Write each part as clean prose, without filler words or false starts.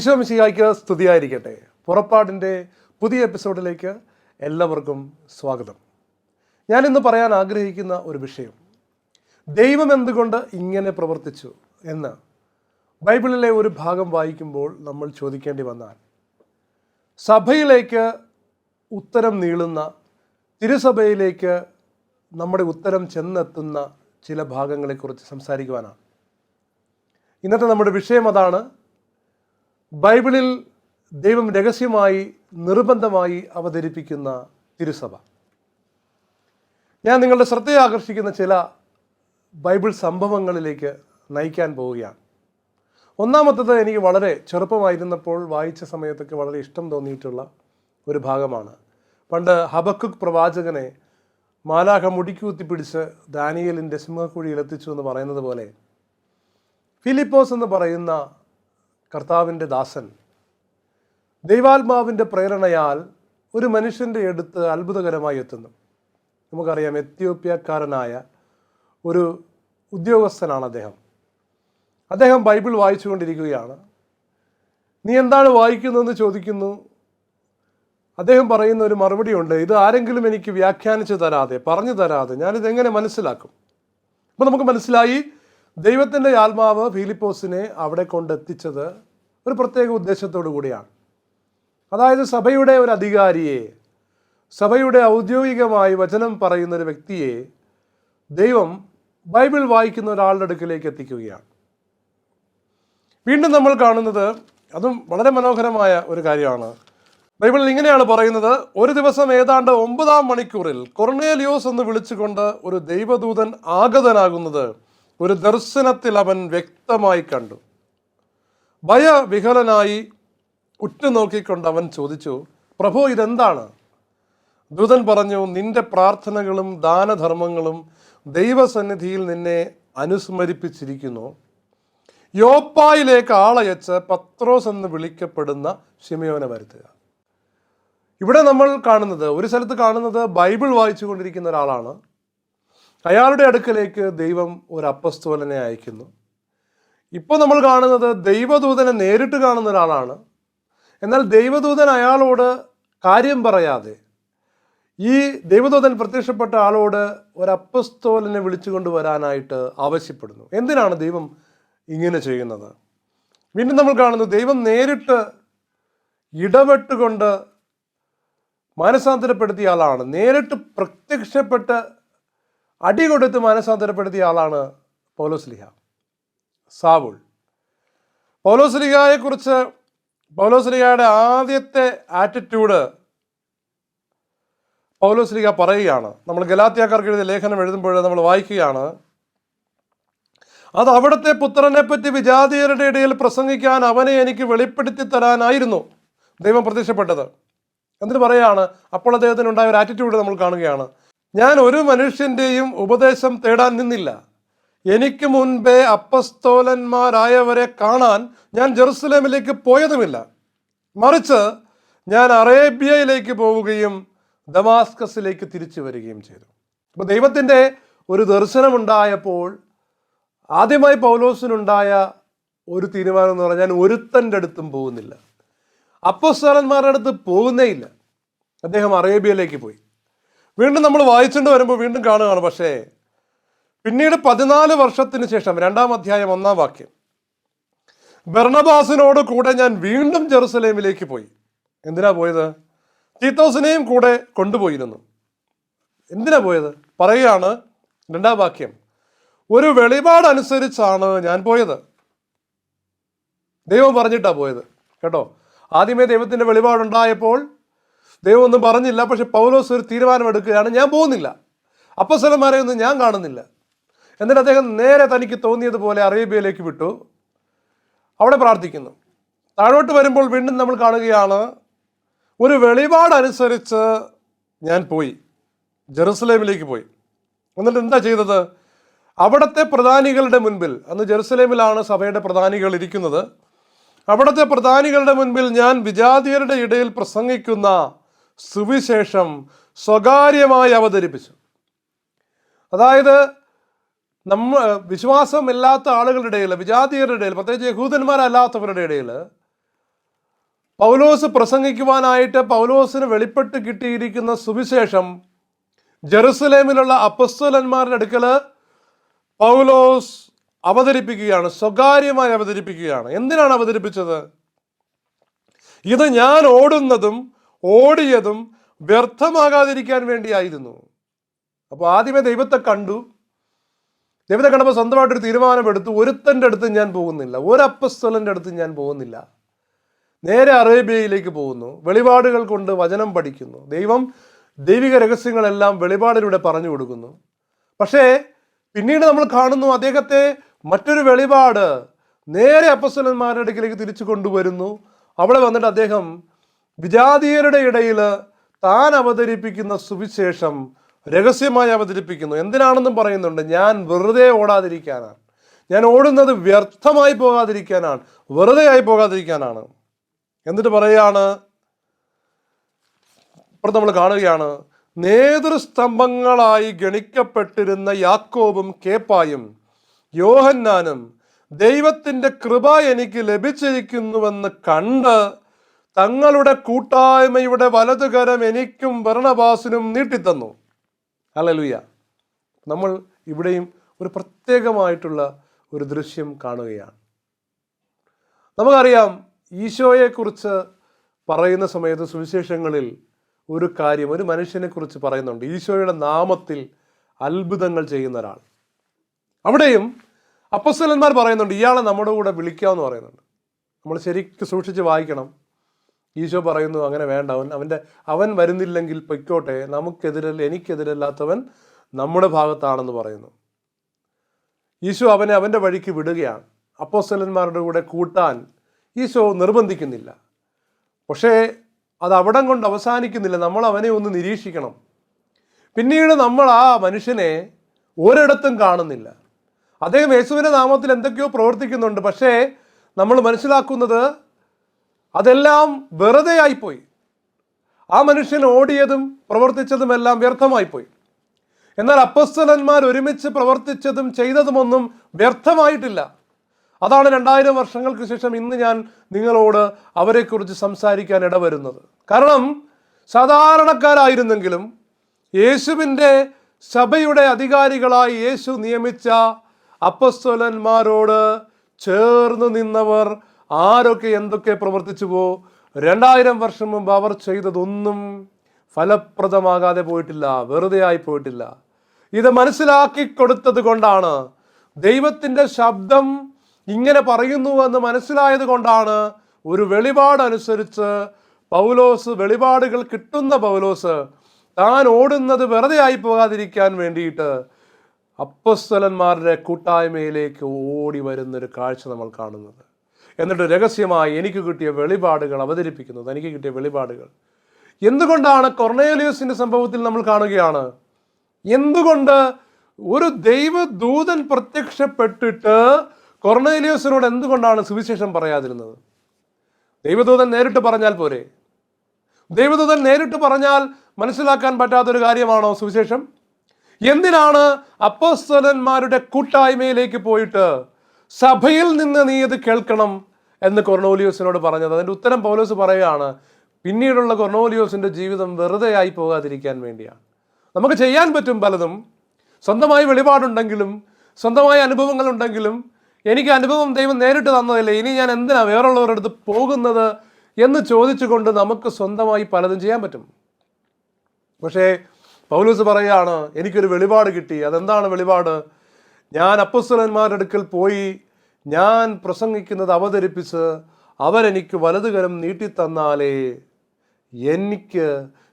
ഈശോ മിശിഹായ്ക്ക് സ്തുതിയായിരിക്കട്ടെ. പുറപ്പാടിൻ്റെ പുതിയ എപ്പിസോഡിലേക്ക് എല്ലാവർക്കും സ്വാഗതം. ഞാനിന്ന് പറയാൻ ആഗ്രഹിക്കുന്ന ഒരു വിഷയം, ദൈവം എന്തുകൊണ്ട് ഇങ്ങനെ പ്രവർത്തിച്ചു എന്ന് ബൈബിളിലെ ഒരു ഭാഗം വായിക്കുമ്പോൾ നമ്മൾ ചോദിക്കേണ്ടി വന്നാൽ, സഭയിലേക്ക് ഉത്തരം നീളുന്ന, തിരുസഭയിലേക്ക് നമ്മുടെ ഉത്തരം ചെന്നെത്തുന്ന ചില ഭാഗങ്ങളെക്കുറിച്ച് സംസാരിക്കുവാനാണ് ഇന്നത്തെ നമ്മുടെ വിഷയം. അതാണ് ബൈബിളിൽ ദൈവം രഹസ്യമായി നിർബന്ധമായി അവതരിപ്പിക്കുന്ന തിരുസഭ. ഞാൻ നിങ്ങളുടെ ശ്രദ്ധയെ ആകർഷിക്കുന്ന ചില ബൈബിൾ സംഭവങ്ങളിലേക്ക് നയിക്കാൻ പോവുകയാണ്. ഒന്നാമത്തത് എനിക്ക് വളരെ ചെറുപ്പമായിരുന്നപ്പോൾ വായിച്ച സമയത്തൊക്കെ വളരെ ഇഷ്ടം തോന്നിയിട്ടുള്ള ഒരു ഭാഗമാണ്. പണ്ട് ഹബക്കുക്ക് പ്രവാചകനെ മാലാഖ മുടിക്കുത്തി പിടിച്ച് ദാനിയേലിൻ്റെ സിംഹക്കുഴിയിൽ എത്തിച്ചു എന്ന് പറയുന്നത് പോലെ, ഫിലിപ്പോസ് എന്ന് പറയുന്ന കർത്താവിൻ്റെ ദാസൻ ദൈവാത്മാവിൻ്റെ പ്രേരണയാൽ ഒരു മനുഷ്യൻ്റെ അടുത്ത് അത്ഭുതകരമായി എത്തുന്നു. നമുക്കറിയാം, എത്യോപ്യക്കാരനായ ഒരു ഉദ്യോഗസ്ഥനാണ് അദ്ദേഹം ബൈബിൾ വായിച്ചു കൊണ്ടിരിക്കുകയാണ്. നീ എന്താണ് വായിക്കുന്നതെന്ന് ചോദിക്കുന്നു. അദ്ദേഹം പറയുന്ന ഒരു മറുപടി ഉണ്ട്, ഇത് ആരെങ്കിലും എനിക്ക് വ്യാഖ്യാനിച്ചു തരാതെ, പറഞ്ഞു തരാതെ ഞാനിതെങ്ങനെ മനസ്സിലാക്കും? അപ്പോൾ നമുക്ക് മനസ്സിലായി, ദൈവത്തിൻ്റെ ആത്മാവ് ഫിലിപ്പോസിനെ അവിടെ കൊണ്ടെത്തിച്ചത് ഒരു പ്രത്യേക ഉദ്ദേശത്തോടു കൂടിയാണ്. അതായത് സഭയുടെ ഒരു അധികാരിയെ, സഭയുടെ ഔദ്യോഗികമായി വചനം പറയുന്ന ഒരു വ്യക്തിയെ ദൈവം ബൈബിൾ വായിക്കുന്ന ഒരാളുടെ അടുക്കിലേക്ക് എത്തിക്കുകയാണ്. വീണ്ടും നമ്മൾ കാണുന്നത്, അതും വളരെ മനോഹരമായ ഒരു കാര്യമാണ്. ബൈബിളിൽ ഇങ്ങനെയാണ് പറയുന്നത്, ഒരു ദിവസം ഏതാണ്ട് 9-ാം മണിക്കൂറിൽ കൊർണേലിയോസ് എന്ന് വിളിച്ചുകൊണ്ട് ഒരു ദൈവദൂതൻ ആഗതനാകുന്നത് ഒരു ദർശനത്തിൽ അവൻ വ്യക്തമായി കണ്ടു. ഭയവിഹലനായി ഉറ്റുനോക്കിക്കൊണ്ട് അവൻ ചോദിച്ചു, പ്രഭു, ഇതെന്താണ്? ദൂതൻ പറഞ്ഞു, നിന്റെ പ്രാർത്ഥനകളും ദാനധർമ്മങ്ങളും ദൈവസന്നിധിയിൽ നിന്നെ അനുസ്മരിപ്പിച്ചിരിക്കുന്നു. യോപ്പായിലേക്ക് ആളയച്ച് പത്രോസ് എന്ന് വിളിക്കപ്പെടുന്ന ശിമയോനെ വരുത്തുക. ഇവിടെ നമ്മൾ കാണുന്നത്, ഒരു സ്ഥലത്ത് കാണുന്നത് ബൈബിൾ വായിച്ചു കൊണ്ടിരിക്കുന്ന ഒരാളാണ്. അയാളുടെ അടുക്കലേക്ക് ദൈവം ഒരു അപ്പസ്തോലനെ അയക്കുന്നു. ഇപ്പോൾ നമ്മൾ കാണുന്നത് ദൈവദൂതനെ നേരിട്ട് കാണുന്ന ഒരാളാണ്. എന്നാൽ ദൈവദൂതൻ അയാളോട് കാര്യം പറയാതെ, ഈ ദൈവദൂതൻ പ്രത്യക്ഷപ്പെട്ട ആളോട് ഒരു അപ്പസ്തോലനെ വിളിച്ചുകൊണ്ട് വരാനായിട്ട് ആവശ്യപ്പെടുന്നു. എന്തിനാണ് ദൈവം ഇങ്ങനെ ചെയ്യുന്നത്? വീണ്ടും നമ്മൾ കാണുന്നത്, ദൈവം നേരിട്ട് ഇടപെട്ടുകൊണ്ട് മാനസാന്തരപ്പെടുത്തിയ ആളാണ്. നേരിട്ട് പ്രത്യക്ഷപ്പെട്ട് അടി കൊടുത്ത് മാനസാന്തരപ്പെടുത്തിയ ആളാണ് പൗലോസ്ലീഹ, സാവുൾ. പൗലോസ്ലീഹയെക്കുറിച്ച്, പൗലോസ്ലീഹയുടെ ആദ്യത്തെ ആറ്റിറ്റ്യൂഡ് പൗലോസ്ലീഹ പറയുകയാണ്. നമ്മൾ ഗലാത്യക്കാർക്ക് എഴുതിയ ലേഖനം എഴുതുമ്പോൾ നമ്മൾ വായിക്കുകയാണ്, അത് അവിടുത്തെ പുത്രനെ പറ്റി വിജാതീയരുടെ ഇടയിൽ പ്രസംഗിക്കാൻ അവനെ എനിക്ക് വെളിപ്പെടുത്തി തരാനായിരുന്നു ദൈവം പ്രത്യക്ഷപ്പെട്ടത്. എന്നിട്ട് പറയാണ്, അപ്പോൾ അദ്ദേഹത്തിനുണ്ടായ ഒരു ആറ്റിറ്റ്യൂഡ് നമ്മൾ കാണുകയാണ്. ഞാൻ ഒരു മനുഷ്യൻ്റെയും ഉപദേശം തേടാൻ നിന്നില്ല. എനിക്ക് മുൻപേ അപ്പസ്തോലന്മാരായവരെ കാണാൻ ഞാൻ ജെറുസലേമിലേക്ക് പോയതുമില്ല. മറിച്ച് ഞാൻ അറേബ്യയിലേക്ക് പോവുകയും ദമാസ്കസിലേക്ക് തിരിച്ചു വരികയും ചെയ്തു. അപ്പോൾ ദൈവത്തിൻ്റെ ഒരു ദർശനമുണ്ടായപ്പോൾ ആദ്യമായി പൗലോസിനുണ്ടായ ഒരു തീരുമാനം എന്ന് പറഞ്ഞാൽ, ഞാൻ ഒരുത്തൻ്റെ അടുത്തും പോകുന്നില്ല, അപ്പോസ്തലന്മാരുടെ അടുത്ത് പോകുന്നേ ഇല്ല. അദ്ദേഹം അറേബ്യയിലേക്ക് പോയി. വീണ്ടും നമ്മൾ വായിച്ചുകൊണ്ട് വരുമ്പോൾ വീണ്ടും കാണുകയാണ്, പക്ഷേ പിന്നീട് 14 വർഷത്തിന് ശേഷം 2-ാം അധ്യായം 1-ാം വാക്യം, ബർണബാസിനോട് കൂടെ ഞാൻ വീണ്ടും ജെറുസലേമിലേക്ക് പോയി. എന്തിനാ പോയത്? തീത്തോസിനെയും കൂടെ കൊണ്ടുപോയിരുന്നു. എന്തിനാ പോയത്? പറയുകയാണ് 2-ാം വാക്യം, ഒരു വെളിപാടനുസരിച്ചാണ് ഞാൻ പോയത്. ദൈവം പറഞ്ഞിട്ടാണ് പോയത് കേട്ടോ. ആദ്യമേ ദൈവത്തിൻ്റെ വെളിപാടുണ്ടായപ്പോൾ ദൈവം ഒന്നും പറഞ്ഞില്ല. പക്ഷെ പൗലോസ് ഒരു തീരുമാനമെടുക്കുകയാണ്, ഞാൻ പോകുന്നില്ല, അപ്പോസ്തലന്മാരെ ഒന്നും ഞാൻ കാണുന്നില്ല. എന്നിട്ട് അദ്ദേഹം നേരെ തനിക്ക് തോന്നിയതുപോലെ അറേബ്യയിലേക്ക് വിട്ടു, അവിടെ പ്രാർത്ഥിക്കുന്നു. താഴോട്ട് വരുമ്പോൾ വീണ്ടും നമ്മൾ കാണുകയാണ്, ഒരു വെളിപാടനുസരിച്ച് ഞാൻ പോയി, ജെറുസലേമിലേക്ക് പോയി. എന്നിട്ട് എന്താ ചെയ്തത്? അവിടുത്തെ പ്രധാനികളുടെ മുൻപിൽ, അന്ന് ജെറുസലേമിലാണ് സഭയുടെ പ്രധാനികൾ ഇരിക്കുന്നത്, അവിടുത്തെ പ്രധാനികളുടെ മുൻപിൽ ഞാൻ വിജാതീയരുടെ ഇടയിൽ പ്രസംഗിക്കുന്ന സുവിശേഷം സ്വകാര്യമായി അവതരിപ്പിച്ചു. അതായത് വിശ്വാസമില്ലാത്ത ആളുകളുടെ ഇടയിൽ, വിജാതീയരുടെ ഇടയിൽ, പ്രത്യേകിച്ച് യഹൂദന്മാരല്ലാത്തവരുടെ ഇടയിൽ പൗലോസ് പ്രസംഗിക്കുവാനായിട്ട് പൗലോസിന് വെളിപ്പെട്ട് കിട്ടിയിരിക്കുന്ന സുവിശേഷം ജെറുസലേമിലുള്ള അപ്പസ്തോലന്മാരുടെ അടുക്കൽ പൗലോസ് അവതരിപ്പിക്കുകയാണ്, സ്വകാര്യമായി അവതരിപ്പിക്കുകയാണ്. എന്തിനാണ് അവതരിപ്പിച്ചത്? ഇത് ഞാൻ ഓടിയതും വ്യർത്ഥമാകാതിരിക്കാൻ വേണ്ടിയായിരുന്നു. അപ്പോൾ ആദ്യമേ ദൈവത്തെ കണ്ടപ്പോൾ സ്വന്തമായിട്ടൊരു തീരുമാനമെടുത്തു, ഒരുത്തൻ്റെ അടുത്ത് ഞാൻ പോകുന്നില്ല, ഒരു അപ്പസ്തോലൻ്റെ അടുത്ത് ഞാൻ പോകുന്നില്ല, നേരെ അറേബ്യയിലേക്ക് പോകുന്നു, വെളിപാടുകൾ കൊണ്ട് വചനം പഠിക്കുന്നു, ദൈവിക രഹസ്യങ്ങളെല്ലാം വെളിപാടിലൂടെ പറഞ്ഞു കൊടുക്കുന്നു. പക്ഷേ പിന്നീട് നമ്മൾ കാണുന്നു അദ്ദേഹത്തെ മറ്റൊരു വെളിപാട് നേരെ അപ്പസ്തോലന്മാരുടെ അടുക്കിലേക്ക് തിരിച്ചു കൊണ്ടുവരുന്നു. അവിടെ വന്നിട്ട് അദ്ദേഹം വിജാതീയരുടെ ഇടയിൽ താൻ അവതരിപ്പിക്കുന്ന സുവിശേഷം രഹസ്യമായി അവതരിപ്പിക്കുന്നു. എന്തിനാണെന്നും പറയുന്നുണ്ട്. ഞാൻ വെറുതെ ഓടാതിരിക്കാനാണ്, ഞാൻ ഓടുന്നത് വ്യർത്ഥമായി പോകാതിരിക്കാനാണ്, വെറുതെ ആയി പോകാതിരിക്കാനാണ്. എന്നിട്ട് പറയാണ്, ഇപ്പോൾ നമ്മൾ കാണുകയാണ്, നേതൃസ്തംഭങ്ങളായി ഗണിക്കപ്പെട്ടിരുന്ന യാക്കോബും കേപ്പായും യോഹന്നാനും ദൈവത്തിൻ്റെ കൃപ എനിക്ക് ലഭിച്ചിരിക്കുന്നുവെന്ന് കണ്ട് തങ്ങളുടെ കൂട്ടായ്മയുടെ വലതുകരം എനിക്കും ബർണബാസിനും നീട്ടിത്തന്നു. ഹല്ലേലൂയ. നമ്മൾ ഇവിടെയും ഒരു പ്രത്യേകമായിട്ടുള്ള ഒരു ദൃശ്യം കാണുകയാണ്. നമുക്കറിയാം, ഈശോയെക്കുറിച്ച് പറയുന്ന സമയത്ത് സുവിശേഷങ്ങളിൽ ഒരു കാര്യം, ഒരു മനുഷ്യനെക്കുറിച്ച് പറയുന്നുണ്ട്, ഈശോയുടെ നാമത്തിൽ അത്ഭുതങ്ങൾ ചെയ്യുന്ന ഒരാൾ. അവിടെയും അപ്പോസ്തലന്മാർ പറയുന്നുണ്ട്, ഇയാളെ നമ്മുടെ കൂടെ വിളിക്കാമെന്ന് പറയുന്നുണ്ട്. നമ്മൾ ശരിക്കും സൂക്ഷിച്ച് വായിക്കണം. ഈശോ പറയുന്നു, അങ്ങനെ വേണ്ട, അവൻ വരുന്നില്ലെങ്കിൽ പൊയ്ക്കോട്ടെ, എനിക്കെതിരല്ലാത്തവൻ നമ്മുടെ ഭാഗത്താണെന്ന് പറയുന്നു. ഈശോ അവനെ അവൻ്റെ വഴിക്ക് വിടുകയാണ്. അപ്പോസ്തലന്മാരുടെ കൂടെ കൂട്ടാൻ ഈശോ നിർബന്ധിക്കുന്നില്ല. പക്ഷേ അത് അവിടം കൊണ്ട് അവസാനിക്കുന്നില്ല. നമ്മൾ അവനെ ഒന്ന് നിരീക്ഷിക്കണം. പിന്നീട് നമ്മൾ ആ മനുഷ്യനെ ഒരിടത്തും കാണുന്നില്ല. അദ്ദേഹം യേശുവിൻ്റെ നാമത്തിൽ എന്തൊക്കെയോ പ്രവർത്തിക്കുന്നുണ്ട്. പക്ഷേ നമ്മൾ മനസ്സിലാക്കുന്നത് അതെല്ലാം വെറുതെ ആയിപ്പോയി. ആ മനുഷ്യൻ ഓടിയതും പ്രവർത്തിച്ചതുമെല്ലാം വ്യർത്ഥമായിപ്പോയി. എന്നാൽ അപ്പോസ്തലന്മാർ ഒരുമിച്ച് പ്രവർത്തിച്ചതും ചെയ്തതുമൊന്നും വ്യർത്ഥമായിട്ടില്ല. അതാണ് 2000 വർഷങ്ങൾക്ക് ശേഷം ഇന്ന് ഞാൻ നിങ്ങളോട് അവരെക്കുറിച്ച് സംസാരിക്കാൻ ഇടവരുന്നത്. കാരണം സാധാരണക്കാരായിരുന്നെങ്കിലും യേശുവിൻ്റെ സഭയുടെ അധികാരികളായി യേശു നിയമിച്ച അപ്പോസ്തലന്മാരോട് ചേർന്ന് നിന്നവർ ആരൊക്കെ എന്തൊക്കെ പ്രവർത്തിച്ചുവോ 2000 വർഷം മുമ്പ് അവർ ചെയ്തതൊന്നും ഫലപ്രദമാകാതെ പോയിട്ടില്ല, വെറുതെ ആയി പോയിട്ടില്ല. ഇത് മനസ്സിലാക്കി കൊടുത്തത് കൊണ്ടാണ്, ദൈവത്തിൻ്റെ ശബ്ദം ഇങ്ങനെ പറയുന്നുവെന്ന് മനസ്സിലായത് കൊണ്ടാണ് ഒരു വെളിപാടനുസരിച്ച് പൗലോസ്, വെളിപാടുകൾ കിട്ടുന്ന പൗലോസ് താൻ ഓടുന്നത് വെറുതെ ആയി പോകാതിരിക്കാൻ വേണ്ടിയിട്ട് അപ്പോസ്തലന്മാരുടെ കൂട്ടായ്മയിലേക്ക് ഓടി വരുന്നൊരു കാഴ്ച നമ്മൾ കാണുന്നത്. എന്നിട്ട് രഹസ്യമായി എനിക്ക് കിട്ടിയ വെളിപാടുകൾ അവതരിപ്പിക്കുന്നത്. എനിക്ക് കിട്ടിയ വെളിപാടുകൾ എന്തുകൊണ്ടാണ് കൊർണേലിയോസിൻ്റെ സംഭവത്തിൽ നമ്മൾ കാണുകയാണ്, എന്തുകൊണ്ട് ഒരു ദൈവദൂതൻ പ്രത്യക്ഷപ്പെട്ടിട്ട് കൊർണേലിയോസിനോട് എന്തുകൊണ്ടാണ് സുവിശേഷം പറയാതിരുന്നത്? ദൈവദൂതൻ നേരിട്ട് പറഞ്ഞാൽ പോരെ? ദൈവദൂതൻ നേരിട്ട് പറഞ്ഞാൽ മനസ്സിലാക്കാൻ പറ്റാത്തൊരു കാര്യമാണോ സുവിശേഷം? എന്തിനാണ് അപ്പോസ്തലന്മാരുടെ കൂട്ടായ്മയിലേക്ക് പോയിട്ട് സഭയിൽ നിന്ന് നീ ഇത് കേൾക്കണം എന്ന് കൊർണേലിയോസിനോട് പറഞ്ഞത്? അതിൻ്റെ ഉത്തരം പൗലോസ് പറയുകയാണ്, പിന്നീടുള്ള കൊർണേലിയോസിൻ്റെ ജീവിതം വെറുതെ ആയി പോകാതിരിക്കാൻ വേണ്ടിയാണ്. നമുക്ക് ചെയ്യാൻ പറ്റും പലതും. സ്വന്തമായി വെളിപാടുണ്ടെങ്കിലും സ്വന്തമായ അനുഭവങ്ങളുണ്ടെങ്കിലും എനിക്ക് അനുഭവം ദൈവം നേരിട്ട് തന്നതല്ലേ, ഇനി ഞാൻ എന്തിനാ വേറുള്ളവരുടെ അടുത്ത് പോകുന്നത് എന്ന് ചോദിച്ചുകൊണ്ട് നമുക്ക് സ്വന്തമായി പലതും ചെയ്യാൻ പറ്റും. പക്ഷേ പൗലോസ് പറയുകയാണ്, എനിക്കൊരു വെളിപാട് കിട്ടി. അതെന്താണ് വെളിപാട്? ഞാൻ അപ്പോസ്തലന്മാരുടെ അടുക്കൽ പോയി ഞാൻ പ്രസംഗിക്കുന്നത് അവതരിപ്പിച്ച് അവരെനിക്ക് വലതുകരം നീട്ടിത്തന്നാലേ എനിക്ക്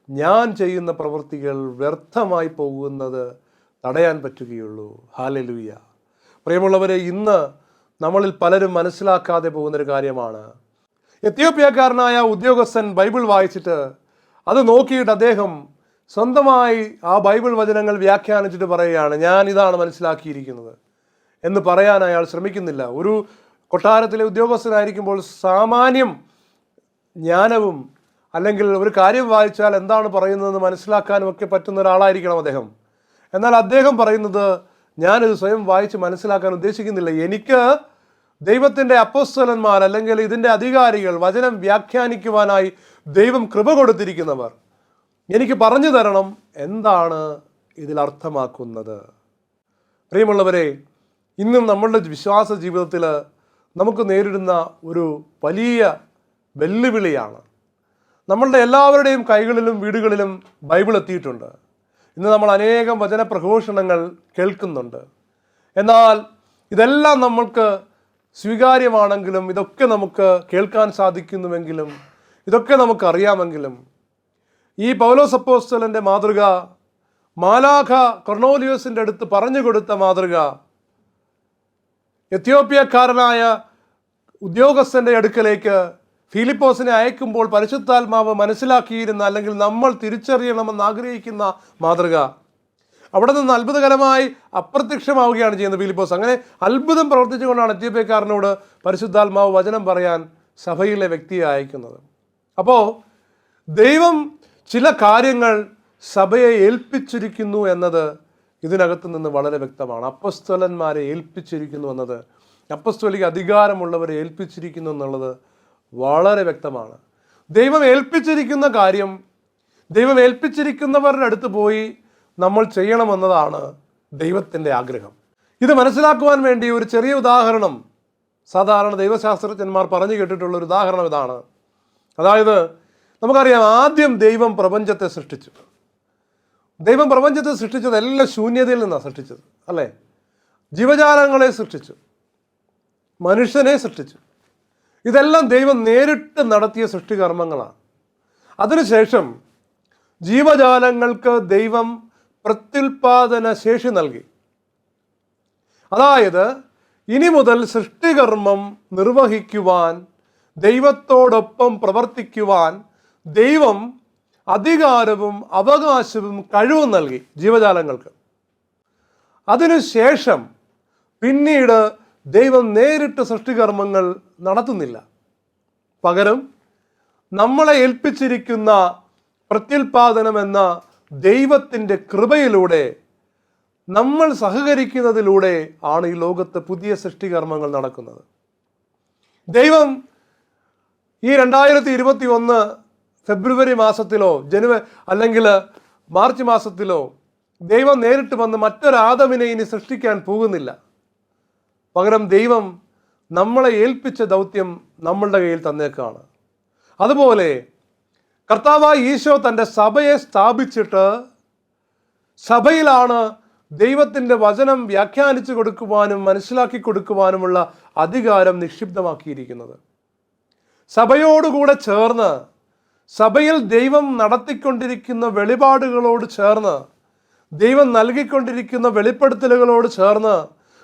ഞാൻ ചെയ്യുന്ന പ്രവൃത്തികൾ വ്യർത്ഥമായി പോകുന്നത് തടയാൻ പറ്റുകയുള്ളൂ. ഹല്ലേലൂയ. പ്രിയമുള്ളവരെ, ഇന്ന് നമ്മളിൽ പലരും മനസ്സിലാക്കാതെ പോകുന്നൊരു കാര്യമാണ്, എത്യോപ്യക്കാരനായ ഉദ്യോഗസ്ഥൻ ബൈബിൾ വായിച്ചിട്ട് അത് നോക്കിയിട്ട് അദ്ദേഹം സ്വന്തമായി ആ ബൈബിൾ വചനങ്ങൾ വ്യാഖ്യാനിച്ചിട്ട് പറയുകയാണ്, ഞാൻ ഇതാണ് മനസ്സിലാക്കിയിരിക്കുന്നത് എന്ന് പറയാൻ അയാൾ ശ്രമിക്കുന്നില്ല. ഒരു കൊട്ടാരത്തിലെ ഉദ്യോഗസ്ഥനായിരിക്കുമ്പോൾ സാമാന്യം ജ്ഞാനവും അല്ലെങ്കിൽ ഒരു കാര്യം വായിച്ചാൽ എന്താണ് പറയുന്നതെന്ന് മനസ്സിലാക്കാനും ഒക്കെ പറ്റുന്ന ഒരാളായിരിക്കണം അദ്ദേഹം. എന്നാൽ അദ്ദേഹം പറയുന്നത്, ഞാനിത് സ്വയം വായിച്ച് മനസ്സിലാക്കാൻ ഉദ്ദേശിക്കുന്നില്ല, എനിക്ക് ദൈവത്തിൻ്റെ അപ്പോസ്തലന്മാർ അല്ലെങ്കിൽ ഇതിൻ്റെ അധികാരികൾ, വചനം വ്യാഖ്യാനിക്കുവാനായി ദൈവം കൃപ കൊടുത്തിരിക്കുന്നവർ എനിക്ക് പറഞ്ഞു തരണം എന്താണ് ഇതിൽ അർത്ഥമാക്കുന്നത്. പ്രിയമുള്ളവരെ, ഇന്നും നമ്മളുടെ വിശ്വാസ ജീവിതത്തിൽ നമുക്ക് നേരിടുന്ന ഒരു വലിയ വെല്ലുവിളിയാണ്. നമ്മളുടെ എല്ലാവരുടെയും കൈകളിലും വീടുകളിലും ബൈബിൾ എത്തിയിട്ടുണ്ട്. ഇന്ന് നമ്മൾ അനേകം വചന പ്രഘോഷണങ്ങൾ കേൾക്കുന്നുണ്ട്. എന്നാൽ ഇതെല്ലാം നമ്മൾക്ക് സ്വീകാര്യമാണെങ്കിലും, ഇതൊക്കെ നമുക്ക് കേൾക്കാൻ സാധിക്കുന്നുവെങ്കിലും, ഇതൊക്കെ നമുക്കറിയാമെങ്കിലും, ഈ പൗലോസ് അപ്പോസ്തലൻ്റെ മാതൃക, മാലാഖ കൊർണോലിയോസിൻ്റെ അടുത്ത് പറഞ്ഞു കൊടുത്ത മാതൃക, എത്യോപ്യക്കാരനായ ഉദ്യോഗസ്ഥൻ്റെ അടുക്കലേക്ക് ഫിലിപ്പോസിനെ അയക്കുമ്പോൾ പരിശുദ്ധാത്മാവ് മനസ്സിലാക്കിയിരുന്ന, അല്ലെങ്കിൽ നമ്മൾ തിരിച്ചറിയണമെന്ന് ആഗ്രഹിക്കുന്ന മാതൃക, അവിടെ നിന്ന് അത്ഭുതകരമായി അപ്രത്യക്ഷമാവുകയാണ് ചെയ്യുന്നത് ഫിലിപ്പോസ്. അങ്ങനെ അത്ഭുതം പ്രവർത്തിച്ചുകൊണ്ടാണ് എത്യോപ്യക്കാരനോട് പരിശുദ്ധാത്മാവ് വചനം പറയാൻ സഭയിലെ വ്യക്തിയെ അയക്കുന്നത്. അപ്പോൾ ദൈവം ചില കാര്യങ്ങൾ സഭയെ ഏൽപ്പിച്ചിരിക്കുന്നു എന്നത് ഇതിനകത്ത് നിന്ന് വളരെ വ്യക്തമാണ്. അപ്പസ്തോലന്മാരെ ഏൽപ്പിച്ചിരിക്കുന്നു എന്നത്, അപ്പസ്തോലിക അധികാരമുള്ളവരെ ഏൽപ്പിച്ചിരിക്കുന്നു എന്നുള്ളത് വളരെ വ്യക്തമാണ്. ദൈവം ഏൽപ്പിച്ചിരിക്കുന്ന കാര്യം ദൈവം ഏൽപ്പിച്ചിരിക്കുന്നവരുടെ അടുത്ത് പോയി നമ്മൾ ചെയ്യണമെന്നതാണ് ദൈവത്തിൻ്റെ ആഗ്രഹം. ഇത് മനസ്സിലാക്കുവാൻ വേണ്ടി ഒരു ചെറിയ ഉദാഹരണം സാധാരണ ദൈവശാസ്ത്രജ്ഞന്മാർ പറഞ്ഞു കേട്ടിട്ടുള്ള ഒരു ഉദാഹരണം ഇതാണ്. അതായത്, നമുക്കറിയാം, ആദ്യം ദൈവം പ്രപഞ്ചത്തെ സൃഷ്ടിച്ചു. ദൈവം പ്രപഞ്ചത്തെ സൃഷ്ടിച്ചത് എല്ലാം ശൂന്യതയിൽ നിന്നാണ് സൃഷ്ടിച്ചത്, അല്ലേ? ജീവജാലങ്ങളെ സൃഷ്ടിച്ചു, മനുഷ്യനെ സൃഷ്ടിച്ചു. ഇതെല്ലാം ദൈവം നേരിട്ട് നടത്തിയ സൃഷ്ടികർമ്മങ്ങളാണ്. അതിനുശേഷം ജീവജാലങ്ങൾക്ക് ദൈവം പ്രത്യുൽപാദന ശേഷി നൽകി. അതായത്, ഇനി മുതൽ സൃഷ്ടികർമ്മം നിർവഹിക്കുവാൻ, ദൈവത്തോടൊപ്പം പ്രവർത്തിക്കുവാൻ ദൈവം അധികാരവും അവകാശവും കഴിവും നൽകി ജീവജാലങ്ങൾക്ക്. അതിനുശേഷം പിന്നീട് ദൈവം നേരിട്ട് സൃഷ്ടികർമ്മങ്ങൾ നടത്തുന്നില്ല. പകരം നമ്മളെ ഏൽപ്പിച്ചിരിക്കുന്ന പ്രത്യുൽപാദനം എന്ന ദൈവത്തിൻ്റെ കൃപയിലൂടെ നമ്മൾ സഹകരിക്കുന്നതിലൂടെ ആണ് ഈ ലോകത്ത് പുതിയ സൃഷ്ടികർമ്മങ്ങൾ നടക്കുന്നത്. ദൈവം ഈ 2021 ഫെബ്രുവരി മാസത്തിലോ അല്ലെങ്കിൽ മാർച്ച് മാസത്തിലോ ദൈവം നേരിട്ട് വന്ന് മറ്റൊരാദമിനെ ഇനി സൃഷ്ടിക്കാൻ പോകുന്നില്ല. പകരം ദൈവം നമ്മളെ ഏൽപ്പിച്ച ദൗത്യം നമ്മളുടെ കയ്യിൽ തന്നേക്കാണ്. അതുപോലെ കർത്താവായ ഈശോ തൻ്റെ സഭയെ സ്ഥാപിച്ചിട്ട് സഭയിലാണ് ദൈവത്തിൻ്റെ വചനം വ്യാഖ്യാനിച്ചു കൊടുക്കുവാനും മനസ്സിലാക്കി കൊടുക്കുവാനുമുള്ള അധികാരം നിക്ഷിപ്തമാക്കിയിരിക്കുന്നത്. സഭയോടുകൂടെ ചേർന്ന്, സഭയിൽ ദൈവം നടത്തിക്കൊണ്ടിരിക്കുന്ന വെളിപാടുകളോട് ചേർന്ന്, ദൈവം നൽകിക്കൊണ്ടിരിക്കുന്ന വെളിപ്പെടുത്തലുകളോട് ചേർന്ന്,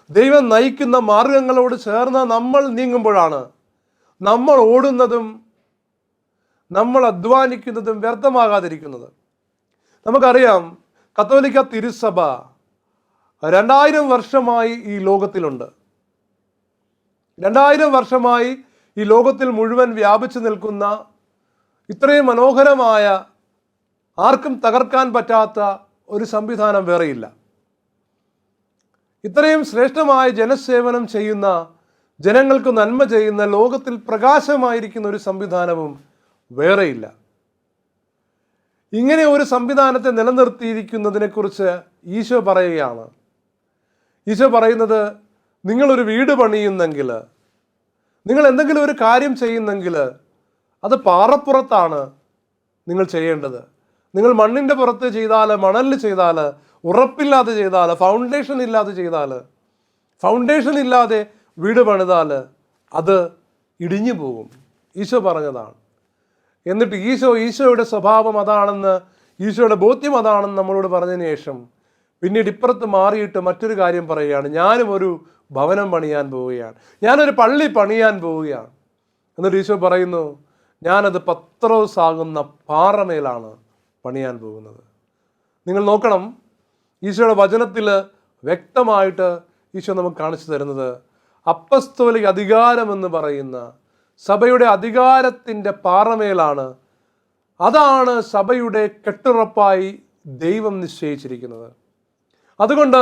ദൈവം നയിക്കുന്ന മാർഗങ്ങളോട് ചേർന്ന് നമ്മൾ നീങ്ങുമ്പോഴാണ് നമ്മൾ ഓടുന്നതും നമ്മൾ അധ്വാനിക്കുന്നതും വ്യർത്ഥമാകാതിരിക്കുന്നത്. നമുക്കറിയാം, കത്തോലിക്ക തിരുസഭ 2000 വർഷമായി ഈ ലോകത്തിലുണ്ട്. 2000 വർഷമായി ഈ ലോകത്തിൽ മുഴുവൻ വ്യാപിച്ചു നിൽക്കുന്ന, ഇത്രയും മനോഹരമായ, ആർക്കും തകർക്കാൻ പറ്റാത്ത ഒരു സംവിധാനം വേറെയില്ല. ഇത്രയും ശ്രേഷ്ഠമായ ജനസേവനം ചെയ്യുന്ന, ജനങ്ങൾക്ക് നന്മ ചെയ്യുന്ന, ലോകത്തിൽ പ്രകാശമായിരിക്കുന്ന ഒരു സംവിധാനവും വേറെയില്ല. ഇങ്ങനെ ഒരു സംവിധാനത്തെ നിലനിർത്തിയിരിക്കുന്നതിനെക്കുറിച്ച് ഈശോ പറയുകയാണ്. ഈശോ പറയുന്നത്, നിങ്ങളൊരു വീട് പണിയുന്നെങ്കിൽ, നിങ്ങൾ എന്തെങ്കിലും ഒരു കാര്യം ചെയ്യുന്നെങ്കിൽ അത് പാറപ്പുറത്താണ് നിങ്ങൾ ചെയ്യേണ്ടത്. നിങ്ങൾ മണ്ണിൻ്റെ പുറത്ത് ചെയ്താൽ, മണലിൽ ചെയ്താൽ, ഉറപ്പില്ലാതെ ചെയ്താൽ, ഫൗണ്ടേഷൻ ഇല്ലാതെ ചെയ്താൽ, ഫൗണ്ടേഷൻ ഇല്ലാതെ വീട് പണിതാൽ അത് ഇടിഞ്ഞു പോകും. ഈശോ പറഞ്ഞതാണ്. എന്നിട്ട് ഈശോയുടെ സ്വഭാവം അതാണെന്ന്, ഈശോയുടെ ബോധ്യം അതാണെന്ന് നമ്മളോട് പറഞ്ഞതിന് ശേഷം പിന്നീട് ഇപ്പുറത്ത് മാറിയിട്ട് മറ്റൊരു കാര്യം പറയുകയാണ്. ഞാനും ഒരു ഭവനം പണിയാൻ പോവുകയാണ്, ഞാനൊരു പള്ളി പണിയാൻ പോവുകയാണ്. എന്നിട്ട് ഈശോ പറയുന്നു, ഞാനത് പത്രോസ് ആകുന്ന പാറമേലാണ് പണിയാൻ പോകുന്നത്. നിങ്ങൾ നോക്കണം, ഈശോയുടെ വചനത്തിൽ വ്യക്തമായിട്ട് ഈശോ നമുക്ക് കാണിച്ചു തരുന്നത് അപ്പസ്തോലിക അധികാരമെന്ന് പറയുന്ന സഭയുടെ അധികാരത്തിൻ്റെ പാറമേലാണ്. അതാണ് സഭയുടെ കെട്ടുറപ്പായി ദൈവം നിശ്ചയിച്ചിരിക്കുന്നത്. അതുകൊണ്ട്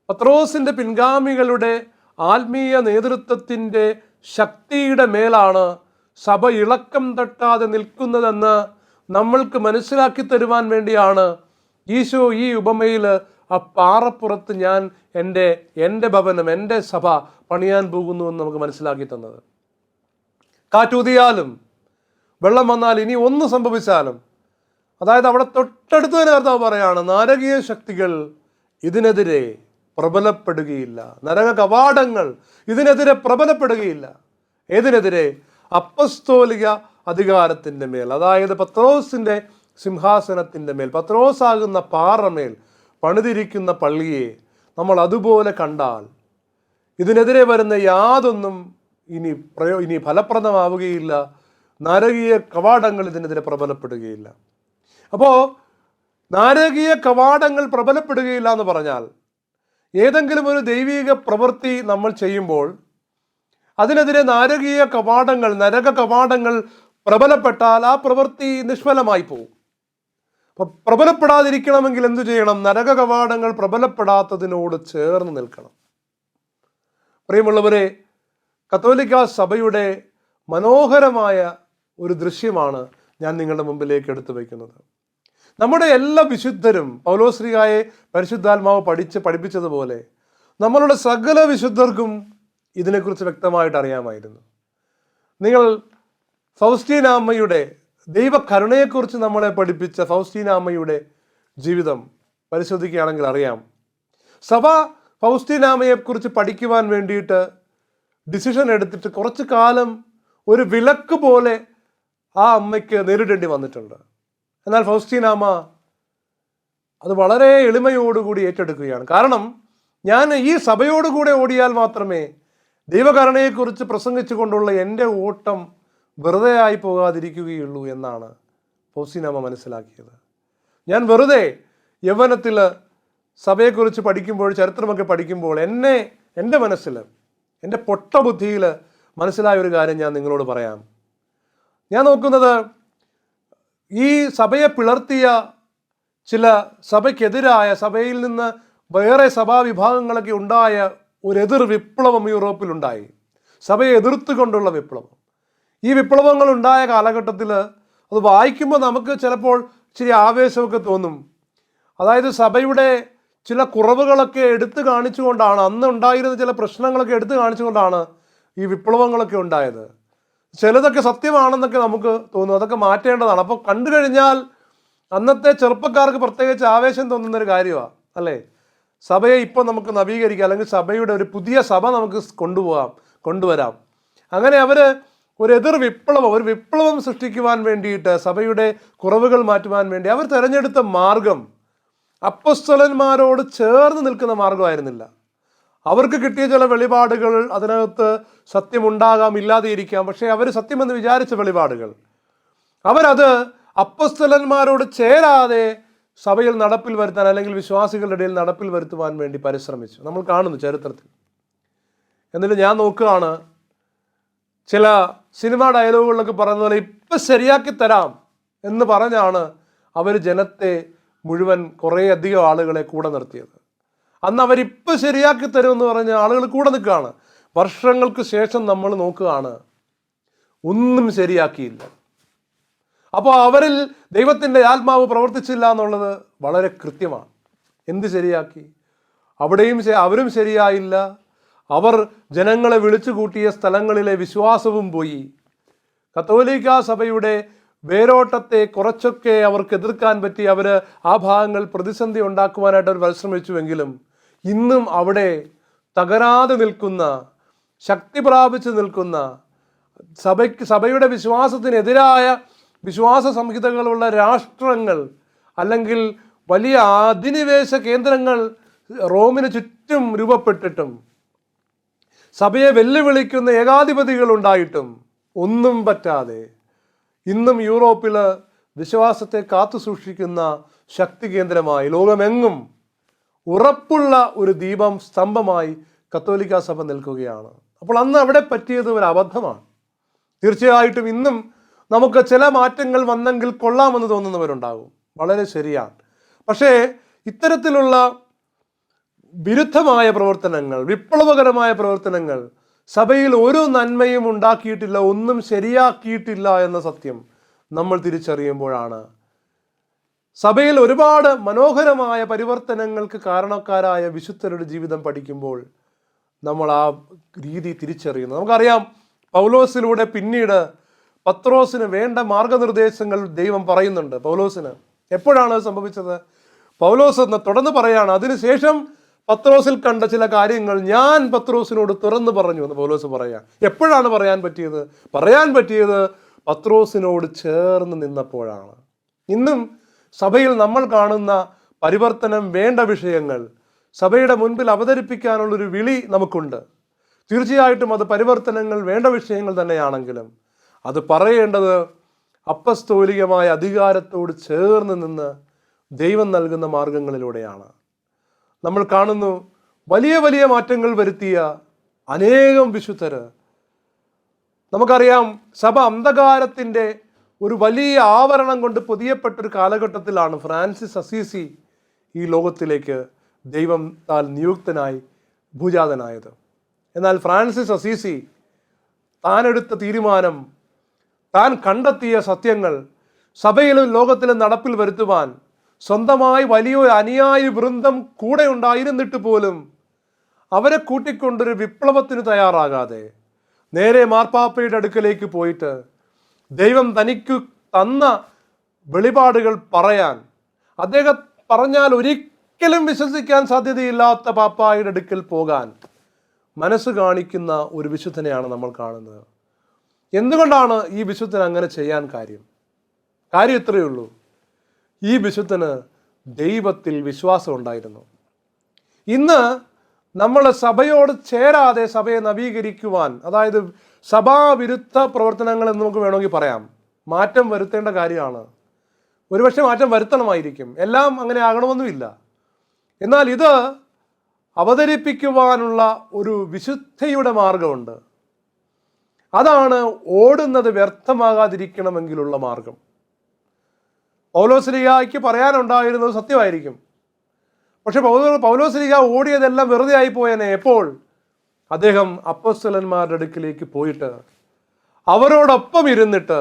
പത്രോസിൻ്റെ പിൻഗാമികളുടെ ആത്മീയ നേതൃത്വത്തിൻ്റെ ശക്തിയുടെ മേലാണ് സഭ ഇളക്കം തട്ടാതെ നിൽക്കുന്നതെന്ന് നമ്മൾക്ക് മനസ്സിലാക്കി തരുവാൻ വേണ്ടിയാണ് ഈശോ ഈ ഉപമയിൽ ആ പാറപ്പുറത്ത് ഞാൻ എൻ്റെ ഭവനം, എൻ്റെ സഭ പണിയാൻ പോകുന്നു എന്ന് നമുക്ക് മനസ്സിലാക്കി തന്നത്. കാറ്റൂതിയാലും വെള്ളം വന്നാൽ ഇനി ഒന്ന് സംഭവിച്ചാലും, അതായത് അവിടെ തൊട്ടടുത്ത് തന്നെ കർത്താവ് പറയാണ്, നാരകീയ ശക്തികൾ ഇതിനെതിരെ പ്രബലപ്പെടുകയില്ല, നരക കവാടങ്ങൾ ഇതിനെതിരെ പ്രബലപ്പെടുകയില്ല. ഏതിനെതിരെ? അപ്പസ്തോലിക അധികാരത്തിൻ്റെ മേൽ, അതായത് പത്രോസിൻ്റെ സിംഹാസനത്തിൻ്റെ മേൽ, പത്രോസാകുന്ന പാറമേൽ പണിതിരിക്കുന്ന പള്ളിയെ നമ്മൾ അതുപോലെ കണ്ടാൽ ഇതിനെതിരെ വരുന്ന യാതൊന്നും ഇനി ഫലപ്രദമാവുകയില്ല. നാരകീയ കവാടങ്ങൾ ഇതിനെതിരെ പ്രബലപ്പെടുകയില്ല. അപ്പോൾ നാരകീയ കവാടങ്ങൾ പ്രബലപ്പെടുകയില്ല എന്ന് പറഞ്ഞാൽ, ഏതെങ്കിലും ഒരു ദൈവിക പ്രവൃത്തി നമ്മൾ ചെയ്യുമ്പോൾ അതിനെതിരെ നാരകീയ കവാടങ്ങൾ, നരക കവാടങ്ങൾ പ്രബലപ്പെട്ടാൽ ആ പ്രവൃത്തി നിഷ്ഫലമായി പോകും. അപ്പം പ്രബലപ്പെടാതിരിക്കണമെങ്കിൽ എന്തു ചെയ്യണം? നരക കവാടങ്ങൾ പ്രബലപ്പെടാത്തതിനോട് ചേർന്ന് നിൽക്കണം. പ്രിയമുള്ളവരെ, കത്തോലിക്ക സഭയുടെ മനോഹരമായ ഒരു ദൃശ്യമാണ് ഞാൻ നിങ്ങളുടെ മുമ്പിലേക്ക് എടുത്തു വയ്ക്കുന്നത്. നമ്മുടെ എല്ലാ വിശുദ്ധരും പൗലോസ്ലീഹായെ പരിശുദ്ധാത്മാവ് പഠിപ്പിച്ചതുപോലെ നമ്മളുടെ സകല വിശുദ്ധർക്കും ഇതിനെക്കുറിച്ച് വ്യക്തമായിട്ട് അറിയാമായിരുന്നു. നിങ്ങൾ ഫൗസ്റ്റീനാമ്മയുടെ ദൈവകരുണയെക്കുറിച്ച് നമ്മളെ പഠിപ്പിച്ച ഫൗസ്റ്റീനാമ്മയുടെ ജീവിതം പരിശോധിക്കുകയാണെങ്കിൽ അറിയാം. സഭ ഫൗസ്റ്റീനാമ്മയെക്കുറിച്ച് പഠിക്കുവാൻ വേണ്ടിയിട്ട് ഡിസിഷൻ എടുത്തിട്ട് കുറച്ചു കാലം ഒരു വിലക്ക് പോലെ ആ അമ്മയ്ക്ക് നേരിടേണ്ടി വന്നിട്ടുണ്ട്. എന്നാൽ ഫൗസ്റ്റീനാമ്മ അത് വളരെ എളിമയോടുകൂടി ഏറ്റെടുക്കുകയാണ്. കാരണം ഞാൻ ഈ സഭയോടുകൂടെ ഓടിയാൽ മാത്രമേ ദൈവകരുണയെക്കുറിച്ച് പ്രസംഗിച്ചു കൊണ്ടുള്ള എൻ്റെ ഓട്ടം വെറുതെ ആയി പോകാതിരിക്കുകയുള്ളൂ എന്നാണ് ഫൗസ്റ്റീനാമ്മ മനസ്സിലാക്കിയത്. ഞാൻ വെറുതെ യൗവനത്തിൽ സഭയെക്കുറിച്ച് പഠിക്കുമ്പോൾ, ചരിത്രമൊക്കെ പഠിക്കുമ്പോൾ എൻ്റെ മനസ്സിൽ, എൻ്റെ പൊട്ട ബുദ്ധിയിൽ മനസ്സിലായ ഒരു കാര്യം ഞാൻ നിങ്ങളോട് പറയാം. ഞാൻ നോക്കുന്നത്, ഈ സഭയെ പിളർത്തിയ ചില സഭയ്ക്കെതിരായ, സഭയിൽ നിന്ന് വേറെ സഭാവിഭാഗങ്ങളൊക്കെ ഉണ്ടായ ഒരു എതിർ വിപ്ലവം യൂറോപ്പിലുണ്ടായി. സഭയെ എതിർത്തുകൊണ്ടുള്ള വിപ്ലവം. ഈ വിപ്ലവങ്ങൾ ഉണ്ടായ കാലഘട്ടത്തിൽ അത് വായിക്കുമ്പോൾ നമുക്ക് ചിലപ്പോൾ ഇച്ചിരി ആവേശമൊക്കെ തോന്നും. അതായത് സഭയുടെ ചില കുറവുകളൊക്കെ എടുത്തു കാണിച്ചുകൊണ്ടാണ്, അന്ന് ഉണ്ടായിരുന്ന ചില പ്രശ്നങ്ങളൊക്കെ എടുത്തു കാണിച്ചുകൊണ്ടാണ് ഈ വിപ്ലവങ്ങളൊക്കെ ഉണ്ടായത്. ചിലതൊക്കെ സത്യമാണെന്നൊക്കെ നമുക്ക് തോന്നും, അതൊക്കെ മാറ്റേണ്ടതാണ്. അപ്പോൾ കണ്ടു കഴിഞ്ഞാൽ അന്നത്തെ ചെറുപ്പക്കാർക്ക് പ്രത്യേകിച്ച് ആവേശം തോന്നുന്നൊരു കാര്യമാണ്, അല്ലേ? സഭയെ ഇപ്പോൾ നമുക്ക് നവീകരിക്കാം, അല്ലെങ്കിൽ സഭയുടെ ഒരു പുതിയ സഭ നമുക്ക് കൊണ്ടുവരാം. അങ്ങനെ അവർ ഒരു എതിർ വിപ്ലവം, ഒരു വിപ്ലവം സൃഷ്ടിക്കുവാൻ വേണ്ടിയിട്ട്, സഭയുടെ കുറവുകൾ മാറ്റുവാൻ വേണ്ടി അവർ തിരഞ്ഞെടുത്ത മാർഗം അപ്പോസ്തലന്മാരോട് ചേർന്ന് നിൽക്കുന്ന മാർഗമായിരുന്നില്ല. അവർക്ക് കിട്ടിയ ചില വെളിപാടുകൾ, അതിനകത്ത് സത്യമുണ്ടാകാം, ഇല്ലാതെ ഇരിക്കാം, പക്ഷേ അവർ സത്യമെന്ന് വിചാരിച്ച വെളിപാടുകൾ, അവരത് അപ്പോസ്തലന്മാരോട് ചേരാതെ സഭയിൽ നടപ്പിൽ വരുത്താൻ, അല്ലെങ്കിൽ വിശ്വാസികളുടെ ഇടയിൽ നടപ്പിൽ വരുത്തുവാൻ വേണ്ടി പരിശ്രമിച്ചു. നമ്മൾ കാണുന്നു ചരിത്രത്തിൽ. എന്നിട്ട് ഞാൻ നോക്കുകയാണ്, ചില സിനിമ ഡയലോഗുകളിലൊക്കെ പറയുന്ന പോലെ ഇപ്പം ശരിയാക്കി തരാം എന്ന് പറഞ്ഞാണ് അവർ ജനത്തെ മുഴുവൻ കുറേ അധികം ആളുകളെ കൂടെ നിർത്തിയത്. അന്ന് അവരിപ്പോൾ ശരിയാക്കി തരുമെന്ന് പറഞ്ഞ ആളുകൾ കൂടെ നിൽക്കുകയാണ്. വർഷങ്ങൾക്ക് ശേഷം നമ്മൾ നോക്കുകയാണ്, ഒന്നും ശരിയാക്കിയില്ല. അപ്പോൾ അവരിൽ ദൈവത്തിൻ്റെ ആത്മാവ് പ്രവർത്തിച്ചില്ല എന്നുള്ളത് വളരെ കൃത്യമാണ്. എന്ത് ശരിയാക്കി? അവരും ശരിയായില്ല. അവർ ജനങ്ങളെ വിളിച്ചു കൂട്ടിയ സ്ഥലങ്ങളിലെ വിശ്വാസവും പോയി. കത്തോലിക്ക സഭയുടെ വേരോട്ടത്തെ കുറച്ചൊക്കെ അവർക്ക് എതിർക്കാൻ പറ്റി. അവർ ആ ഭാഗങ്ങൾ പ്രതിസന്ധി ഉണ്ടാക്കുവാനായിട്ട് അവർ പരിശ്രമിച്ചുവെങ്കിലും ഇന്നും അവിടെ തകരാതെ നിൽക്കുന്ന, ശക്തി പ്രാപിച്ചു നിൽക്കുന്ന, സഭയുടെ വിശ്വാസത്തിനെതിരായ വിശ്വാസ സംഹിതകളുള്ള രാഷ്ട്രങ്ങൾ, അല്ലെങ്കിൽ വലിയ അധിനിവേശ കേന്ദ്രങ്ങൾ റോമിന് ചുറ്റും രൂപപ്പെട്ടിട്ടും, സഭയെ വെല്ലുവിളിക്കുന്ന ഏകാധിപതികൾ ഉണ്ടായിട്ടും ഒന്നും പറ്റാതെ ഇന്നും യൂറോപ്പിൽ വിശ്വാസത്തെ കാത്തു സൂക്ഷിക്കുന്ന ശക്തി കേന്ദ്രമായി, ലോകമെങ്ങും ഉറപ്പുള്ള ഒരു ദീപം സ്തംഭമായി കത്തോലിക്ക സഭ നിൽക്കുകയാണ്. അപ്പോൾ അന്ന് അവിടെ പറ്റിയത് ഒരു അബദ്ധമാണ്. തീർച്ചയായിട്ടും ഇന്നും നമുക്ക് ചില മാറ്റങ്ങൾ വന്നെങ്കിൽ കൊള്ളാമെന്ന് തോന്നുന്നവരുണ്ടാകും, വളരെ ശരിയാണ്. പക്ഷേ ഇത്തരത്തിലുള്ള വിരുദ്ധമായ പ്രവർത്തനങ്ങൾ, വിപ്ലവകരമായ പ്രവർത്തനങ്ങൾ സഭയിൽ ഒരു നന്മയും ഉണ്ടാക്കിയിട്ടില്ല, ഒന്നും ശരിയാക്കിയിട്ടില്ല എന്ന സത്യം നമ്മൾ തിരിച്ചറിയുമ്പോഴാണ് സഭയിൽ ഒരുപാട് മനോഹരമായ പരിവർത്തനങ്ങൾക്ക് കാരണക്കാരായ വിശുദ്ധരുടെ ജീവിതം പഠിക്കുമ്പോൾ നമ്മൾ ആ രീതി തിരിച്ചറിയുന്നത്. നമുക്കറിയാം, പൗലോസിലൂടെ പിന്നീട് പത്രോസിന് വേണ്ട മാർഗനിർദ്ദേശങ്ങൾ ദൈവം പറയുന്നുണ്ട്. പൗലോസിന് എപ്പോഴാണ് സംഭവിച്ചത്? പൗലോസ് തുടർന്ന് പറയാണ്, അതിനുശേഷം പത്രോസിൽ കണ്ട ചില കാര്യങ്ങൾ ഞാൻ പത്രോസിനോട് തുറന്നു പറഞ്ഞു എന്ന് പൗലോസ് പറയാം. എപ്പോഴാണ് പറയാൻ പറ്റിയത്? പത്രോസിനോട് ചേർന്ന് നിന്നപ്പോഴാണ്. ഇന്നും സഭയിൽ നമ്മൾ കാണുന്ന പരിവർത്തനം വേണ്ട വിഷയങ്ങൾ സഭയുടെ മുൻപിൽ അവതരിപ്പിക്കാനുള്ളൊരു വിളി നമുക്കുണ്ട്. തീർച്ചയായിട്ടും അത് പരിവർത്തനങ്ങൾ വേണ്ട വിഷയങ്ങൾ തന്നെയാണെങ്കിലും അത് പറയേണ്ടത് അപ്പസ്തോലികമായ അധികാരത്തോട് ചേർന്ന് നിന്ന് ദൈവം നൽകുന്ന മാർഗങ്ങളിലൂടെയാണ്. നമ്മൾ കാണുന്നു, വലിയ വലിയ മാറ്റങ്ങൾ വരുത്തിയ അനേകം വിശുദ്ധര്. നമുക്കറിയാം, സഭ അന്ധകാരത്തിൻ്റെ ഒരു വലിയ ആവരണം കൊണ്ട് പൊതിയപ്പെട്ടൊരു കാലഘട്ടത്തിലാണ് ഫ്രാൻസിസ് അസീസി ഈ ലോകത്തിലേക്ക് ദൈവം താൽ നിയുക്തനായി ഭൂജാതനായത്. എന്നാൽ ഫ്രാൻസിസ് അസീസി താനെടുത്ത തീരുമാനം, താൻ കണ്ടെത്തിയ സത്യങ്ങൾ സഭയിലും ലോകത്തിലും നടപ്പിൽ വരുത്തുവാൻ സ്വന്തമായി വലിയൊരു അനുയായി വൃന്ദം കൂടെ ഉണ്ടായിരുന്നിട്ട് പോലും അവരെ കൂട്ടിക്കൊണ്ടൊരു വിപ്ലവത്തിന് തയ്യാറാകാതെ നേരെ മാർപ്പാപ്പയുടെ അടുക്കലേക്ക് പോയിട്ട് ദൈവം തനിക്ക് തന്ന വെളിപാടുകൾ പറയാൻ, അദ്ദേഹം പറഞ്ഞാൽ ഒരിക്കലും വിശ്വസിക്കാൻ സാധ്യതയില്ലാത്ത പാപ്പായുടെ അടുക്കൽ പോകാൻ മനസ്സ് കാണിക്കുന്ന ഒരു വിശുദ്ധനെയാണ് നമ്മൾ കാണുന്നത്. എന്തുകൊണ്ടാണ് ഈ വിശുദ്ധൻ അങ്ങനെ ചെയ്യാൻ കാര്യം ഇത്രയേ ഉള്ളൂ. ഈ വിശുദ്ധന് ദൈവത്തിൽ വിശ്വാസം ഉണ്ടായിരുന്നു. ഇന്ന് നമ്മൾ സഭയോട് ചേരാതെ സഭയെ നവീകരിക്കുവാൻ, അതായത് സഭാവിരുദ്ധ പ്രവർത്തനങ്ങൾ എന്ന് നമുക്ക് വേണമെങ്കിൽ പറയാം, മാറ്റം വരുത്തേണ്ട കാര്യമാണ്. ഒരുപക്ഷെ മാറ്റം വരുത്തണമായിരിക്കും, എല്ലാം അങ്ങനെ ആകണമെന്നുമില്ല. എന്നാൽ ഇത് അവതരിപ്പിക്കുവാനുള്ള ഒരു വിശുദ്ധയുടെ മാർഗമുണ്ട്. അതാണ് ഓടുന്നത് വ്യർത്ഥമാകാതിരിക്കണമെങ്കിലുള്ള മാർഗം. പൗലോസ്ലീഹായ്ക്ക് പറയാനുണ്ടായിരുന്നത് സത്യമായിരിക്കും. പക്ഷെ പൗലോസ്ലീഹ ഓടിയതെല്ലാം വെറുതെ ആയിപ്പോയനെ. എപ്പോൾ? അദ്ദേഹം അപ്പോസ്തലന്മാരുടെ അടുക്കിലേക്ക് പോയിട്ട് അവരോടൊപ്പം ഇരുന്നിട്ട്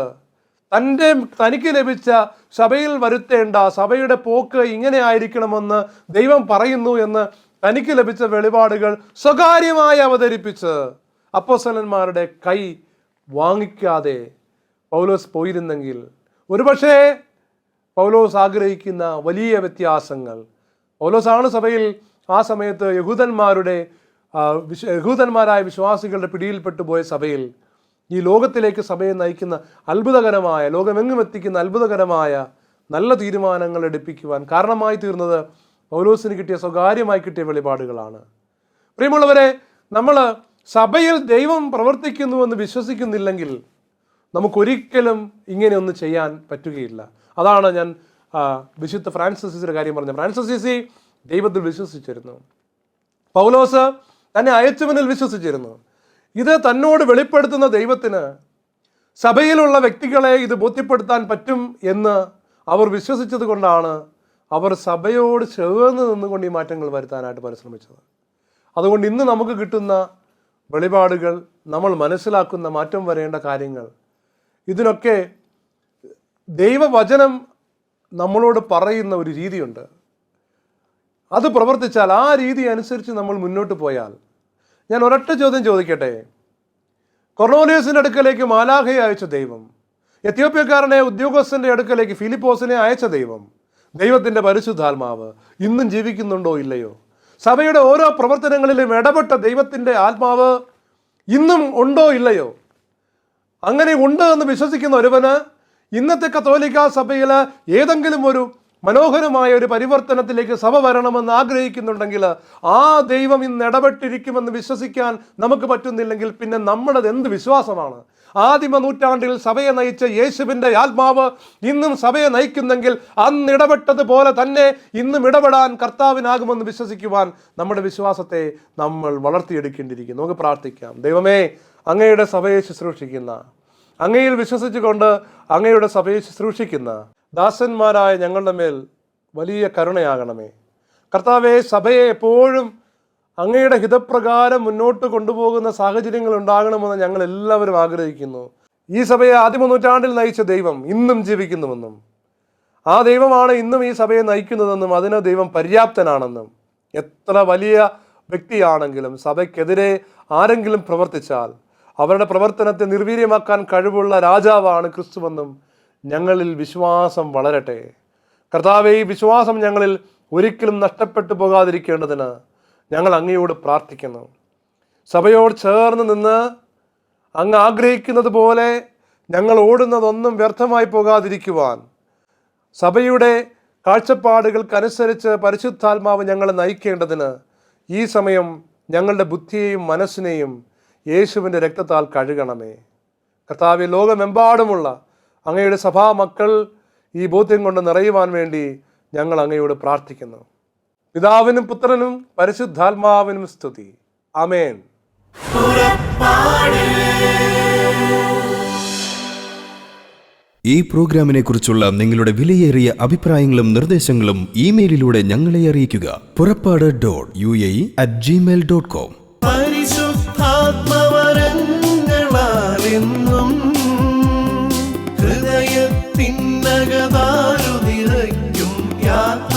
തനിക്ക് ലഭിച്ച സഭയിൽ വരുത്തേണ്ട സഭയുടെ പോക്ക് ഇങ്ങനെ ആയിരിക്കണമെന്ന് ദൈവം പറയുന്നു എന്ന് തനിക്ക് ലഭിച്ച വെളിപാടുകൾ സ്വകാര്യമായി അവതരിപ്പിച്ച് അപ്പോസ്തലന്മാരുടെ കൈ വാങ്ങിക്കാതെ പൗലോസ് പോയിരുന്നെങ്കിൽ ഒരുപക്ഷേ പൗലോസ് ആഗ്രഹിക്കുന്ന വലിയ വ്യത്യാസങ്ങൾ, പൗലോസാണ് സഭയിൽ ആ സമയത്ത് യഹൂദന്മാരായ വിശ്വാസികളുടെ പിടിയിൽപ്പെട്ടു പോയ സഭയിൽ ഈ ലോകത്തിലേക്ക് സഭയെ നയിക്കുന്ന അത്ഭുതകരമായ, ലോകമെങ്ങും എത്തിക്കുന്ന അത്ഭുതകരമായ നല്ല തീരുമാനങ്ങൾ എടുപ്പിക്കുവാൻ കാരണമായി തീർന്നത് പൗലോസിന് കിട്ടിയ സ്വകാര്യമായി കിട്ടിയ വെളിപാടുകളാണ്. പ്രിയമുള്ളവരെ, നമ്മൾ സഭയിൽ ദൈവം പ്രവർത്തിക്കുന്നുവെന്ന് വിശ്വസിക്കുന്നില്ലെങ്കിൽ നമുക്കൊരിക്കലും ഇങ്ങനെയൊന്നും ചെയ്യാൻ പറ്റുകയില്ല. അതാണ് ഞാൻ വിശുദ്ധ ഫ്രാൻസിസ് അസീസിയുടെ കാര്യം പറഞ്ഞത്. ഫ്രാൻസിസ് അസീസി ദൈവത്തിൽ വിശ്വസിച്ചിരുന്നു. പൗലോസ് തന്നെ അയച്ചവനിൽ വിശ്വസിച്ചിരുന്നു. ഇത് തന്നോട് വെളിപ്പെടുത്തുന്ന ദൈവത്തിന് സഭയിലുള്ള വ്യക്തികളെ ഇത് ബോധ്യപ്പെടുത്താൻ പറ്റും എന്ന് അവർ വിശ്വസിച്ചത് കൊണ്ടാണ് അവർ സഭയോട് ചേർന്ന് നിന്നുകൊണ്ട് ഈ മാറ്റങ്ങൾ വരുത്താനായിട്ട് പരിശ്രമിച്ചത്. അതുകൊണ്ട് ഇന്ന് നമുക്ക് കിട്ടുന്ന വെളിപാടുകൾ, നമ്മൾ മനസ്സിലാക്കുന്ന മാറ്റം വരേണ്ട കാര്യങ്ങൾ, ഇതിനൊക്കെ ദൈവവചനം നമ്മളോട് പറയുന്ന ഒരു രീതിയുണ്ട്. അത് പ്രവർത്തിച്ചാൽ, ആ രീതി അനുസരിച്ച് നമ്മൾ മുന്നോട്ട് പോയാൽ, ഞാൻ ഒരൊറ്റ ചോദ്യം ചോദിക്കട്ടെ. കൊർണേലിയോസിൻ്റെ അടുക്കലേക്ക് മാലാഖയെ അയച്ച ദൈവം, എത്യോപ്യക്കാരനെ ഉദ്യോഗസ്ഥൻ്റെ അടുക്കലേക്ക് ഫിലിപ്പോസിനെ അയച്ച ദൈവം, ദൈവത്തിൻ്റെ പരിശുദ്ധാത്മാവ് ഇന്നും ജീവിക്കുന്നുണ്ടോ ഇല്ലയോ? സഭയുടെ ഓരോ പ്രവർത്തനങ്ങളിലും ഇടപെട്ട ദൈവത്തിൻ്റെ ആത്മാവ് ഇന്നും ഉണ്ടോ ഇല്ലയോ? അങ്ങനെ ഉണ്ട് എന്ന് വിശ്വസിക്കുന്ന ഒരുവന് ഇന്നത്തെ കത്തോലിക്ക സഭയിൽ ഏതെങ്കിലും ഒരു മനോഹരമായ ഒരു പരിവർത്തനത്തിലേക്ക് സഭ വരണമെന്ന് ആഗ്രഹിക്കുന്നുണ്ടെങ്കിൽ ആ ദൈവം ഇന്ന് ഇടപെട്ടിരിക്കുമെന്ന് വിശ്വസിക്കാൻ നമുക്ക് പറ്റുന്നില്ലെങ്കിൽ പിന്നെ നമ്മുടേത് എന്ത് വിശ്വാസമാണ്? ആദിമ നൂറ്റാണ്ടിൽ സഭയെ നയിച്ച യേശുവിൻ്റെ ആത്മാവ് ഇന്നും സഭയെ നയിക്കുന്നെങ്കിൽ അന്ന് ഇടപെട്ടതുപോലെ തന്നെ ഇന്നും ഇടപെടാൻ കർത്താവിനാകുമെന്ന് വിശ്വസിക്കുവാൻ നമ്മുടെ വിശ്വാസത്തെ നമ്മൾ വളർത്തിയെടുക്കേണ്ടിയിരിക്കുന്നു. നമുക്ക് പ്രാർത്ഥിക്കാം. ദൈവമേ, അങ്ങയുടെ സഭയെ ശുശ്രൂഷിക്കുന്ന, അങ്ങയിൽ വിശ്വസിച്ചുകൊണ്ട് അങ്ങയുടെ സഭയെ ശുശ്രൂഷിക്കുന്ന ദാസന്മാരായ ഞങ്ങളുടെ മേൽ വലിയ കരുണയാകണമേ. കർത്താവേ, സഭയെ എപ്പോഴും അങ്ങയുടെ ഹിതപ്രകാരം മുന്നോട്ട് കൊണ്ടുപോകുന്ന സാഹചര്യങ്ങൾ ഉണ്ടാകണമെന്ന് ഞങ്ങൾ എല്ലാവരും ആഗ്രഹിക്കുന്നു. ഈ സഭയെ ആദിമ നൂറ്റാണ്ടിൽ നയിച്ച ദൈവം ഇന്നും ജീവിക്കുന്നുവെന്നും ആ ദൈവമാണ് ഇന്നും ഈ സഭയെ നയിക്കുന്നതെന്നും അതിന് ദൈവം പര്യാപ്തനാണെന്നും, എത്ര വലിയ വ്യക്തിയാണെങ്കിലും സഭയ്ക്കെതിരെ ആരെങ്കിലും പ്രവർത്തിച്ചാൽ അവരുടെ പ്രവർത്തനത്തെ നിർവീര്യമാക്കാൻ കഴിവുള്ള രാജാവാണ് ക്രിസ്തുവെന്നും ഞങ്ങളിൽ വിശ്വാസം വളരട്ടെ. കർത്താവേ, ഈ വിശ്വാസം ഞങ്ങളിൽ ഒരിക്കലും നഷ്ടപ്പെട്ടു പോകാതിരിക്കേണ്ടതിന് ഞങ്ങൾ അങ്ങയോട് പ്രാർത്ഥിക്കുന്നു. സഭയോട് ചേർന്ന് നിന്ന് അങ്ങ് ആഗ്രഹിക്കുന്നത് പോലെ ഞങ്ങൾ ഓടുന്നതൊന്നും വ്യർത്ഥമായി പോകാതിരിക്കുവാൻ സഭയുടെ കാഴ്ചപ്പാടുകൾക്കനുസരിച്ച് പരിശുദ്ധാത്മാവ് ഞങ്ങളെ നയിക്കേണ്ടതിന് ഈ സമയം ഞങ്ങളുടെ ബുദ്ധിയെയും മനസ്സിനെയും യേശുവിൻ്റെ രക്തത്താൽ കഴുകണമേ. കർത്താവേ, ലോകമെമ്പാടുമുള്ള അങ്ങയുടെ സഭാമക്കൾ ഈ ബോധ്യം കൊണ്ട് നിറയുവാൻ വേണ്ടി ഞങ്ങൾ അങ്ങയോട് പ്രാർത്ഥിക്കുന്നു. പിതാവിനും പുത്രനും പരിശുദ്ധാത്മാവിനും സ്തുതി. ആമേൻ. ഈ പ്രോഗ്രാമിനെ കുറിച്ചുള്ള നിങ്ങളുടെ വിലയേറിയ അഭിപ്രായങ്ങളും നിർദ്ദേശങ്ങളും ഇമെയിലിലൂടെ ഞങ്ങളെ അറിയിക്കുക. purappadu.uae@gmail.com. പരിശുദ്ധാത്മവരങ്ങളാലെന്നും ഹൃദയത്തിനകതാരു നിറയ്ക്കും യാത്ര.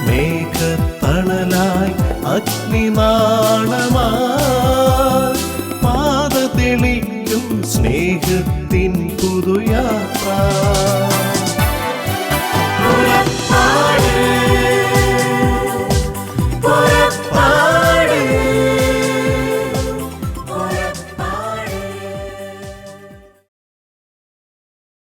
മേഘത്തണലായി അഗ്നിനാളമായി